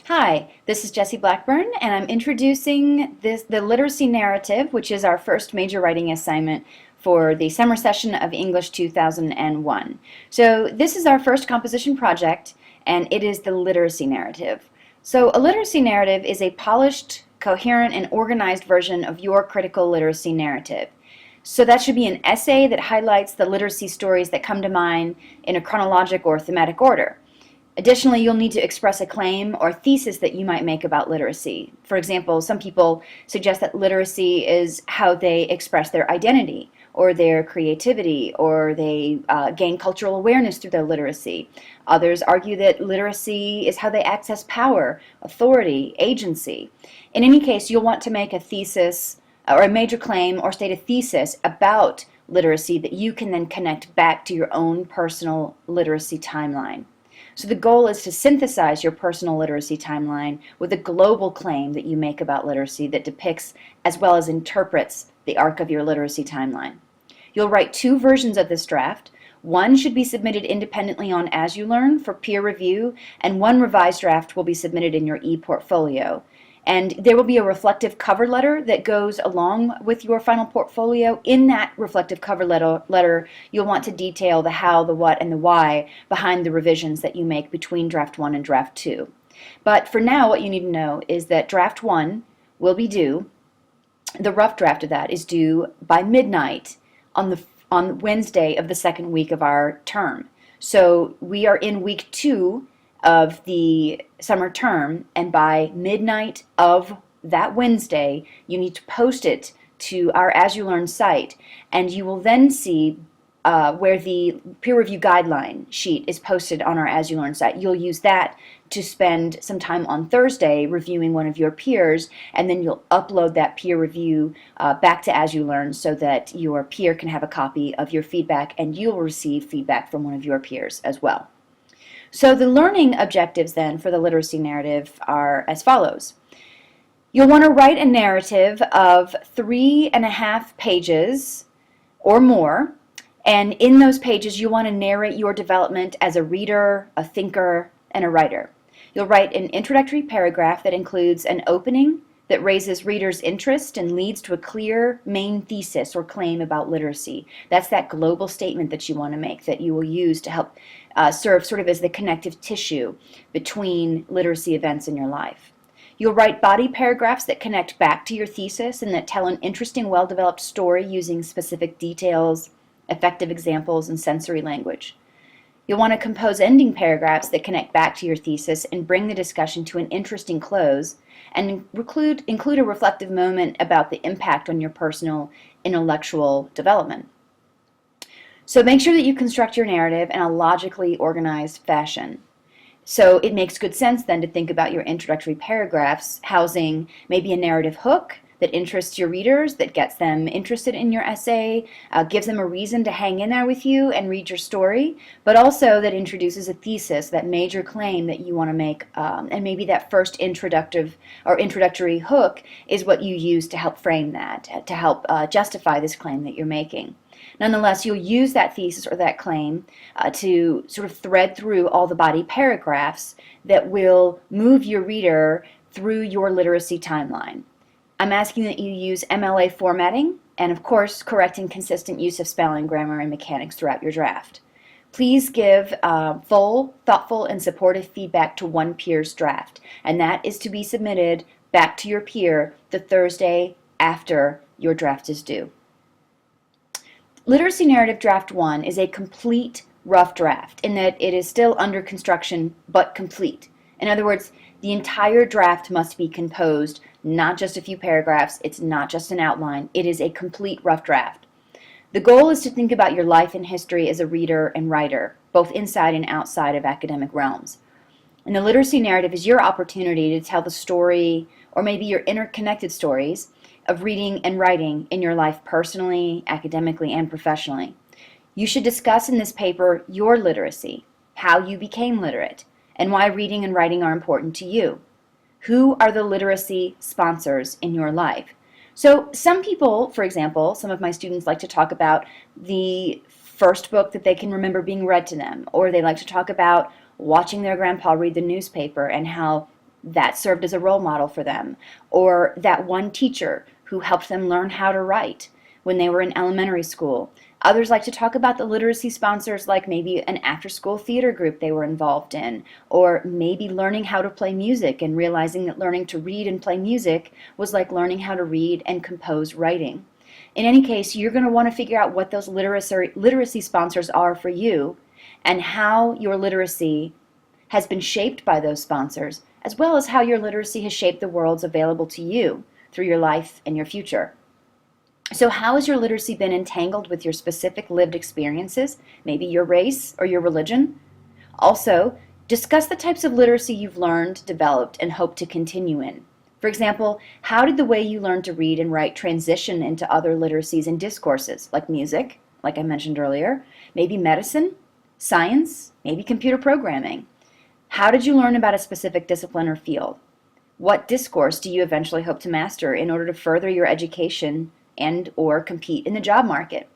Hi, this is Jessie Blackburn, and I'm introducing the literacy narrative, which is our first major writing assignment for the summer session of English 2001. So this is our first composition project, and it is the literacy narrative. So a literacy narrative is a polished, coherent, and organized version of your critical literacy narrative. So that should be an essay that highlights the literacy stories that come to mind in a chronologic or thematic order. Additionally, you'll need to express a claim or thesis that you might make about literacy. For example, some people suggest that literacy is how they express their identity or their creativity, or they gain cultural awareness through their literacy. Others argue that literacy is how they access power, authority, agency. In any case, you'll want to make a thesis or a major claim or state a thesis about literacy that you can then connect back to your own personal literacy timeline. So the goal is to synthesize your personal literacy timeline with a global claim that you make about literacy that depicts as well as interprets the arc of your literacy timeline. You'll write two versions of this draft. One should be submitted independently on As You Learn for peer review, and one revised draft will be submitted in your ePortfolio. And there will be a reflective cover letter that goes along with your final portfolio. In that reflective cover letter, you'll want to detail the how, the what, and the why behind the revisions that you make between draft 1 and draft 2. But for now, what you need to know is that draft 1 will be due, the rough draft of that is due by midnight on Wednesday of the second week of our term. So we are in week 2 of the summer term, and by midnight of that Wednesday, you need to post it to our As You Learn site, and you will then see where the peer review guideline sheet is posted on our As You Learn site. You'll use that to spend some time on Thursday reviewing one of your peers, and then you'll upload that peer review back to As You Learn so that your peer can have a copy of your feedback, and you'll receive feedback from one of your peers as well. So the learning objectives then for the literacy narrative are as follows. You'll want to write a narrative of 3.5 pages or more, and in those pages you want to narrate your development as a reader, a thinker, and a writer. You'll write an introductory paragraph that includes an opening that raises readers' interest and leads to a clear main thesis or claim about literacy. That's that global statement that you want to make, that you will use to help serve sort of as the connective tissue between literacy events in your life. You'll write body paragraphs that connect back to your thesis and that tell an interesting, well-developed story using specific details, effective examples, and sensory language. You'll want to compose ending paragraphs that connect back to your thesis and bring the discussion to an interesting close, and include a reflective moment about the impact on your personal intellectual development. So make sure that you construct your narrative in a logically organized fashion. So it makes good sense then to think about your introductory paragraphs housing maybe a narrative hook that interests your readers, that gets them interested in your essay, gives them a reason to hang in there with you and read your story, but also that introduces a thesis, that major claim that you want to make, and maybe that first introductory hook is what you use to help frame that, to help justify this claim that you're making. Nonetheless, you'll use that thesis or that claim to sort of thread through all the body paragraphs that will move your reader through your literacy timeline. I'm asking that you use MLA formatting and, of course, correct and consistent use of spelling, grammar, and mechanics throughout your draft. Please give full, thoughtful, and supportive feedback to one peer's draft, and that is to be submitted back to your peer the Thursday after your draft is due. Literacy Narrative Draft 1 is a complete rough draft in that it is still under construction but complete. In other words, the entire draft must be composed, not just a few paragraphs, it's not just an outline, it is a complete rough draft. The goal is to think about your life and history as a reader and writer, both inside and outside of academic realms. And the literacy narrative is your opportunity to tell the story, or maybe your interconnected stories, of reading and writing in your life personally, academically, and professionally. You should discuss in this paper your literacy, how you became literate, and why reading and writing are important to you. Who are the literacy sponsors in your life? So some people, for example, some of my students like to talk about the first book that they can remember being read to them, or they like to talk about watching their grandpa read the newspaper and how that served as a role model for them, or that one teacher who helped them learn how to write when they were in elementary school. Others like to talk about the literacy sponsors, like maybe an after-school theater group they were involved in, or maybe learning how to play music and realizing that learning to read and play music was like learning how to read and compose writing. In any case, you're going to want to figure out what those literacy sponsors are for you and how your literacy has been shaped by those sponsors, as well as how your literacy has shaped the worlds available to you through your life and your future. So how has your literacy been entangled with your specific lived experiences, maybe your race or your religion? Also, discuss the types of literacy you've learned, developed, and hope to continue in. For example, how did the way you learned to read and write transition into other literacies and discourses, like music, like I mentioned earlier, maybe medicine, science, maybe computer programming? How did you learn about a specific discipline or field? What discourse do you eventually hope to master in order to further your education and or compete in the job market?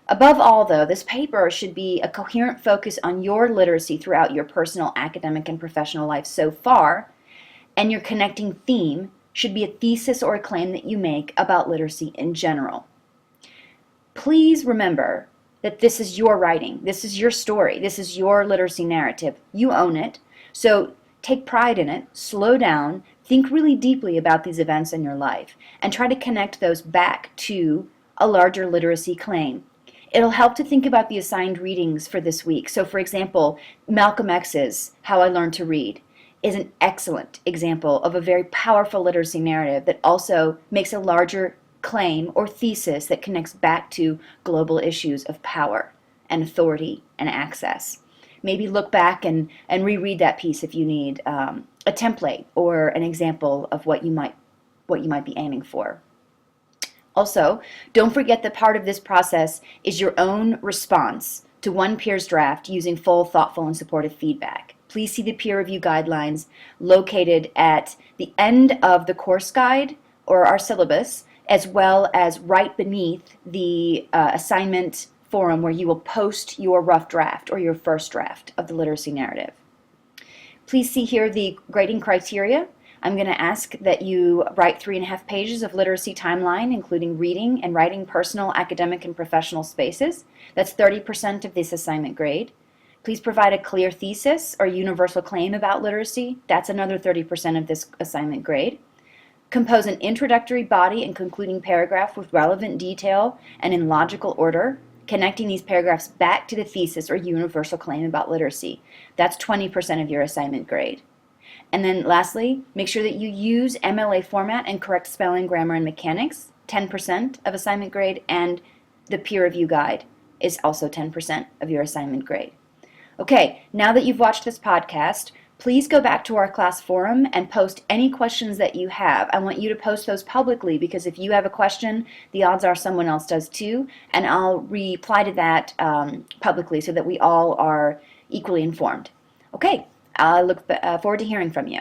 Above all, though, this paper should be a coherent focus on your literacy throughout your personal, academic, and professional life so far, and your connecting theme should be a thesis or a claim that you make about literacy in general. Please remember that this is your writing, this is your story, this is your literacy narrative. You own it, so take pride in it, slow down, think really deeply about these events in your life, and try to connect those back to a larger literacy claim. It'll help to think about the assigned readings for this week. So for example, Malcolm X's How I Learned to Read is an excellent example of a very powerful literacy narrative that also makes a larger claim or thesis that connects back to global issues of power and authority and access. Maybe look back and reread that piece if you need a template or an example of what you might be aiming for. Also, don't forget that part of this process is your own response to one peer's draft using full, thoughtful, and supportive feedback. Please see the peer review guidelines located at the end of the course guide or our syllabus, as well as right beneath the assignment forum where you will post your rough draft or your first draft of the literacy narrative. Please see here the grading criteria. I'm going to ask that you write 3.5 pages of literacy timeline, including reading and writing personal, academic, and professional spaces. That's 30% of this assignment grade. Please provide a clear thesis or universal claim about literacy. That's another 30% of this assignment grade. Compose an introductory body and concluding paragraph with relevant detail and in logical order, connecting these paragraphs back to the thesis or universal claim about literacy. That's 20% of your assignment grade. And then lastly, make sure that you use MLA format and correct spelling, grammar, and mechanics, 10% of assignment grade, and the peer review guide is also 10% of your assignment grade. Okay, now that you've watched this podcast, please go back to our class forum and post any questions that you have. I want you to post those publicly because if you have a question, the odds are someone else does too, and I'll reply to that publicly so that we all are equally informed. Okay, I look forward to hearing from you.